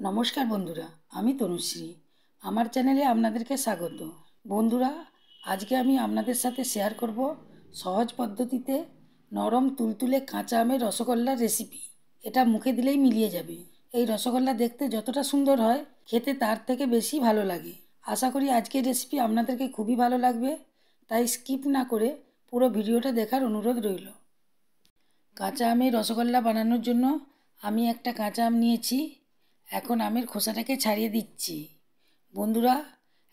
নমস্কার বন্ধুরা, আমি তনুশ্রী। আমার চ্যানেলে আপনাদেরকে স্বাগত। বন্ধুরা, আজকে আমি আপনাদের সাথে শেয়ার করব সহজ পদ্ধতিতে নরম তুলতুলে কাঁচা আমের রসগোল্লার রেসিপি। এটা মুখে দিলেই মিলিয়ে যাবে। এই রসগোল্লা দেখতে যতটা সুন্দর হয়, খেতে তার থেকে বেশি ভালো লাগে। আশা করি আজকের রেসিপি আপনাদেরকে খুবই ভালো লাগবে, তাই স্কিপ না করে পুরো ভিডিওটা দেখার অনুরোধ রইল। কাঁচা আমের রসগোল্লা বানানোর জন্য আমি একটা কাঁচা আম নিয়েছি। এখন আমের খোসাটাকে ছাড়িয়ে দিচ্ছি। বন্ধুরা,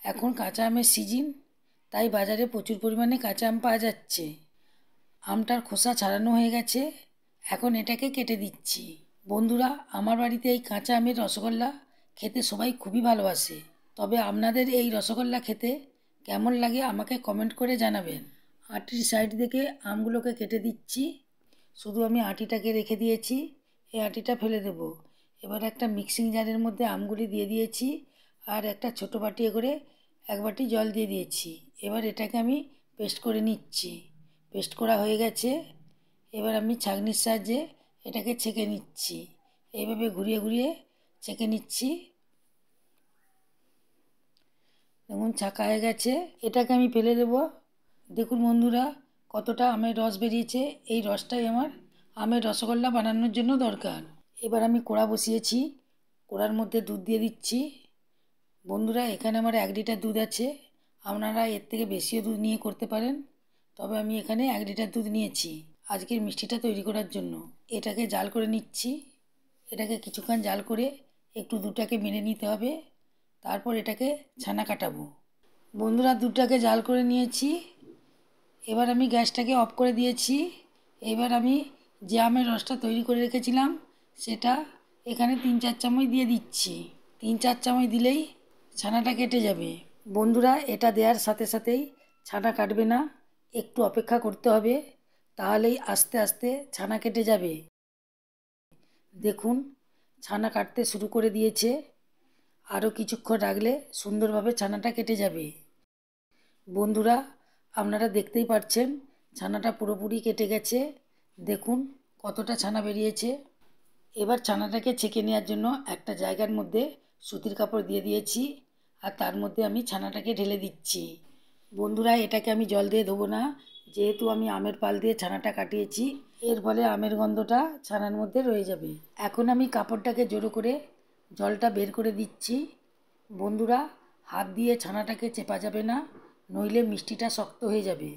এখন কাঁচা আমের সিজন, তাই বাজারে প্রচুর পরিমাণে কাঁচা আম পাওয়া যাচ্ছে। আমটার খোসা ছাড়ানো হয়ে গেছে, এখন এটাকে কেটে দিচ্ছি। বন্ধুরা, আমার বাড়িতে এই কাঁচা আমের রসগোল্লা খেতে সবাই খুবই ভালোবাসে। তবে আপনাদের এই রসগোল্লা খেতে কেমন লাগে আমাকে কমেন্ট করে জানাবেন। আটির সাইড থেকে আমগুলোকে কেটে দিচ্ছি। শুধু আমি আটিটাকে রেখে দিয়েছি, এই আটিটা ফেলে দেব। এবার একটা মিক্সিং জারের মধ্যে আমগুলি দিয়ে দিয়েছি, আর একটা ছোটো বাটি করে এক বাটি জল দিয়ে দিয়েছি। এবার এটাকে আমি পেস্ট করে নিচ্ছি। পেস্ট করা হয়ে গেছে। এবার আমি ছাঁকনির সাহায্যে এটাকে ছেঁকে নিচ্ছি। এইভাবে ঘুরিয়ে ঘুরিয়ে ছেঁকে নিচ্ছি। দেখুন, ছাঁকা হয়ে গেছে। এটাকে আমি ফেলে দেব। দেখুন বন্ধুরা, কতটা আমের রস বেরিয়েছে। এই রসটাই আমার আমের রসগোল্লা বানানোর জন্য দরকার। এবার আমি কড়া বসিয়েছি, কড়ার মধ্যে দুধ দিয়ে দিচ্ছি। বন্ধুরা, এখানে আমার 1 লিটার দুধ আছে। আপনারা এর থেকে বেশিও দুধ নিয়ে করতে পারেন, তবে আমি এখানে 1 লিটার দুধ নিয়েছি আজকের মিষ্টিটা তৈরি করার জন্য। এটাকে জাল করে নিচ্ছি। এটাকে কিছুক্ষণ জাল করে একটু দুধটাকে মেরে নিতে হবে, তারপর এটাকে ছানা কাটাবো। বন্ধুরা, দুধটাকে জাল করে নিয়েছি। এবার আমি গ্যাসটাকে অফ করে দিয়েছি। এবার আমি যে আমের রসটা তৈরি করে রেখেছিলাম সেটা এখানে 3-4 চামচ দিয়ে দিচ্ছি। 3-4 চামচ দিলেই ছানাটা কেটে যাবে। বন্ধুরা, এটা দেওয়ার সাথে সাথেই ছানা কাটবে না, একটু অপেক্ষা করতে হবে, তাহলেই আস্তে আস্তে ছানা কেটে যাবে। দেখুন, ছানা কাটতে শুরু করে দিয়েছে। আরও কিছুক্ষণ রাখলে সুন্দরভাবে ছানাটা কেটে যাবে। বন্ধুরা, আপনারা দেখতেই পাচ্ছেন ছানাটা পুরোপুরি কেটে গেছে। দেখুন কতটা ছানা বেরিয়েছে। এবার ছানাটাকে ছেঁকে নেওয়ার জন্য একটা জায়গার মধ্যে সুতির কাপড় দিয়ে দিয়েছি, আর তার মধ্যে আমি ছানাটাকে ঢেলে দিচ্ছি। বন্ধুরা, এটাকে আমি জল দিয়ে ধোবো না, যেহেতু আমি আমের পাল দিয়ে ছানাটা কাটিয়েছি, এর ফলে আমের গন্ধটা ছানার মধ্যে রয়ে যাবে। এখন আমি কাপড়টাকে জোরে করে জলটা বের করে দিচ্ছি। বন্ধুরা, হাত দিয়ে ছানাটাকে চেপা যাবে না, নইলে মিষ্টিটা শক্ত হয়ে যাবে।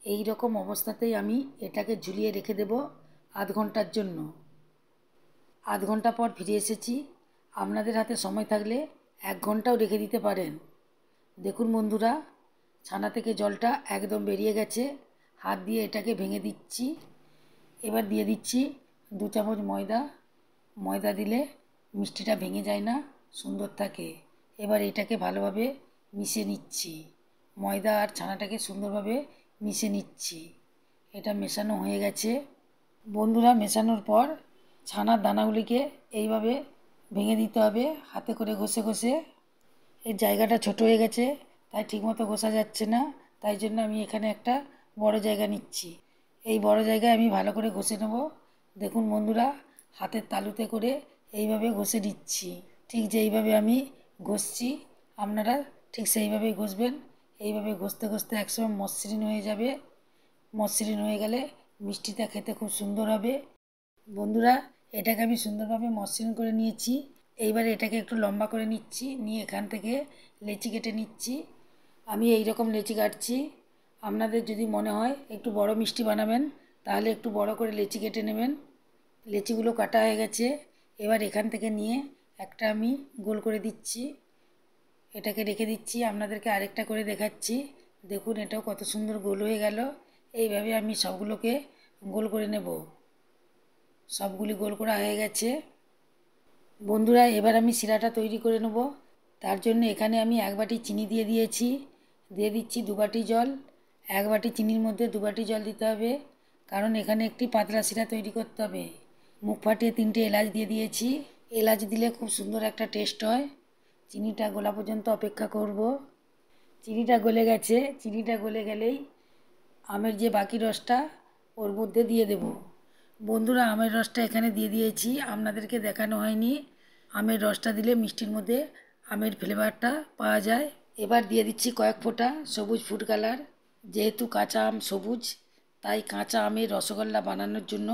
এই রকম অবস্থাতেই আমি এটাকে ঝুলিয়ে রেখে দেব আধ ঘন্টার জন্য। আধ ঘন্টা পর ফিরে এসেছি। আপনাদের হাতে সময় থাকলে 1 ঘন্টাও রেখে দিতে পারেন। দেখুন বন্ধুরা, ছানা থেকে জলটা একদম বেরিয়ে গেছে। হাত দিয়ে এটাকে ভেঙে দিচ্ছি। এবার দিয়ে দিচ্ছি 2 চামচ ময়দা। ময়দা দিলে মিষ্টিটা ভেঙে যায় না, সুন্দর থাকে। এবার এটাকে ভালোভাবে মিশিয়ে নিচ্ছি। ময়দা আর ছানাটাকে সুন্দরভাবে মিশিয়ে নিচ্ছি। এটা মেশানো হয়ে গেছে। বন্ধুরা, মেশানোর পর ছানার দানাগুলিকে এইভাবে ভেঙে দিতে হবে হাতে করে ঘষে ঘষে। এর জায়গাটা ছোট হয়ে গেছে, তাই ঠিকমতো ঘষা যাচ্ছে না, তাই জন্য আমি এখানে একটা বড় জায়গা নিচ্ছি। এই বড় জায়গায় আমি ভালো করে ঘষে নেব। দেখুন বন্ধুরা, হাতের তালুতে করে এইভাবে ঘষে নিচ্ছি। ঠিক যেইভাবে আমি ঘষছি আপনারা ঠিক সেইভাবেই ঘষবেন। এইভাবে ঘষতে ঘষতে একসময় মসৃণ হয়ে যাবে। মসৃণ হয়ে গেলে মিষ্টিটা খেতে খুব সুন্দর হবে। বন্ধুরা, এটাকে আমি সুন্দরভাবে মসৃণ করে নিয়েছি। এইবারে এটাকে একটু লম্বা করে নিচ্ছি, নিয়ে এখান থেকে লেচি কেটে নিচ্ছি। আমি এই রকম লেচি কাটছি। আপনাদের যদি মনে হয় একটু বড় মিষ্টি বানাবেন, তাহলে একটু বড় করে লেচি কেটে নেবেন। লেচিগুলো কাটা হয়ে গেছে। এবার এখান থেকে নিয়ে একটা আমি গোল করে দিচ্ছি। এটাকে রেখে দিচ্ছি, আপনাদেরকে আরেকটা করে দেখাচ্ছি। দেখুন, এটাও কত সুন্দর গোল হয়ে গেল। এইভাবে আমি সবগুলোকে গোল করে নেব। সবগুলি গোল করা হয়ে গেছে। বন্ধুরা, এবার আমি শিরাটা তৈরি করে নেব। তার জন্য এখানে আমি 1 বাটি চিনি দিয়ে দিয়েছি। দিয়ে দিচ্ছি 2 বাটি জল। 1 বাটি চিনির মধ্যে 2 বাটি জল দিতে হবে, কারণ এখানে একটি পাতলা শিরা তৈরি করতে হবে। মুখ ফাটিয়ে 3টে এলাচ দিয়ে দিয়েছি। এলাচ দিলে খুব সুন্দর একটা টেস্ট হয়। চিনিটা গলা পর্যন্ত অপেক্ষা করব। চিনিটা গলে গেছে। চিনিটা গলে গেলেই আমের যে বাকি রসটা ওর মধ্যে দিয়ে দেব। বন্ধুরা, আমের রসটা এখানে দিয়ে দিয়েছি, আপনাদেরকে দেখানো হয়নি। আমের রসটা দিলে মিষ্টির মধ্যে আমের ফ্লেভারটা পাওয়া যায়। এবার দিয়ে দিচ্ছি কয়েক ফোঁটা সবুজ ফুড কালার। যেহেতু কাঁচা আম সবুজ, তাই কাঁচা আমের রসগোল্লা বানানোর জন্য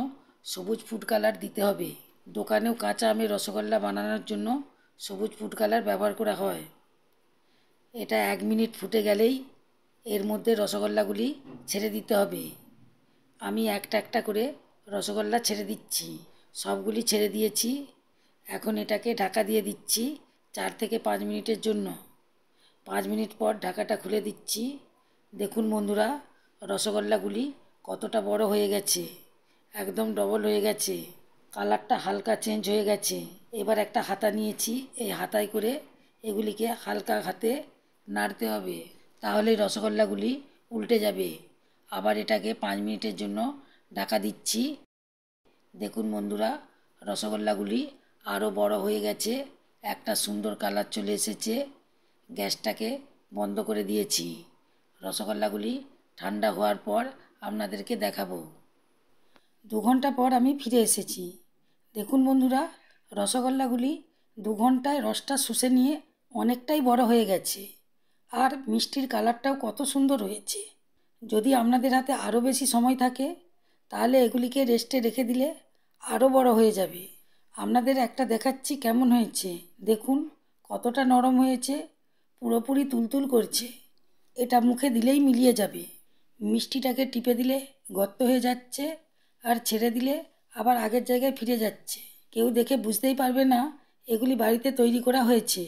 সবুজ ফুড কালার দিতে হবে। দোকানেও কাঁচা আমের রসগোল্লা বানানোর জন্য সবুজ ফুড কালার ব্যবহার করা হয়। এটা 1 মিনিট ফুটে গেলেই এর মধ্যে রসগোল্লাগুলি ছেড়ে দিতে হবে। আমি একটা একটা করে রসগোল্লা ছেড়ে দিচ্ছি। সবগুলি ছেড়ে দিয়েছি। এখন এটাকে ঢাকা দিয়ে দিচ্ছি 4 থেকে 5 মিনিটের জন্য। 5 মিনিট পর ঢাকাটা খুলে দিচ্ছি। দেখুন বন্ধুরা, রসগোল্লাগুলি কতটা বড় হয়ে গেছে, একদম ডবল হয়ে গেছে। কালারটা হালকা চেঞ্জ হয়ে গেছে। এবার একটা হাতা নিয়েছি, এই হাতায় করে এগুলিকে হালকা হাতে নাড়তে হবে, তাহলে রসগোল্লাগুলি উল্টে যাবে। আবার এটাকে 5 মিনিটের জন্য ঢাকা দিচ্ছি। দেখুন বন্ধুরা, রসগোল্লাগুলি আরও বড় হয়ে গেছে, একটা সুন্দর কালার চলে এসেছে। গ্যাসটাকে বন্ধ করে দিয়েছি। রসগোল্লাগুলি ঠান্ডা হওয়ার পর আপনাদেরকে দেখাবো। 2 ঘন্টা পর আমি ফিরে এসেছি। দেখুন বন্ধুরা, রসগোল্লাগুলি 2 ঘন্টায় রসটা শুষে নিয়ে অনেকটাই বড় হয়ে গেছে, আর মিষ্টির কালারটাও কত সুন্দর হয়েছে। যদি আপনাদের হাতে আরও বেশি সময় থাকে, তাহলে এগুলিকে রেস্টে রেখে দিলে আরও বড় হয়ে যাবে। আপনাদের একটা দেখাচ্ছি কেমন হয়েছে। দেখুন কতটা নরম হয়েছে, পুরোপুরি তুলতুল করছে। এটা মুখে দিলেই মিলিয়ে যাবে। মিষ্টিটাকে টিপে দিলে গর্ত হয়ে যাচ্ছে, আর ছেড়ে দিলে আবার আগের জায়গায় ফিরে যাচ্ছে। কেউ দেখে বুঝতেই পারবে না এগুলি বাড়িতে তৈরি করা হয়েছে।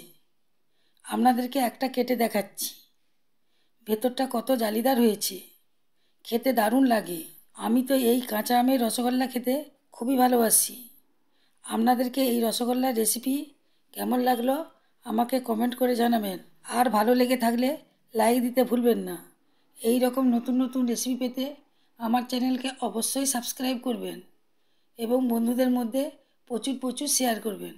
আপনাদেরকে একটা কেটে দেখাচ্ছি। ভেতরটা কত জালিদার হয়েছে, খেতে দারুণ লাগে। আমি তো এই কাঁচা আমের রসগোল্লা খেতে খুবই ভালোবাসি। আপনাদেরকে এই রসগোল্লার রেসিপি কেমন লাগলো আমাকে কমেন্ট করে জানাবেন। আর ভালো লেগে থাকলে লাইক দিতে ভুলবেন না। এই রকম নতুন নতুন রেসিপি পেতে আমার চ্যানেলকে অবশ্যই সাবস্ক্রাইব করবেন এবং বন্ধুদের মধ্যে প্রচুর শেয়ার করবেন।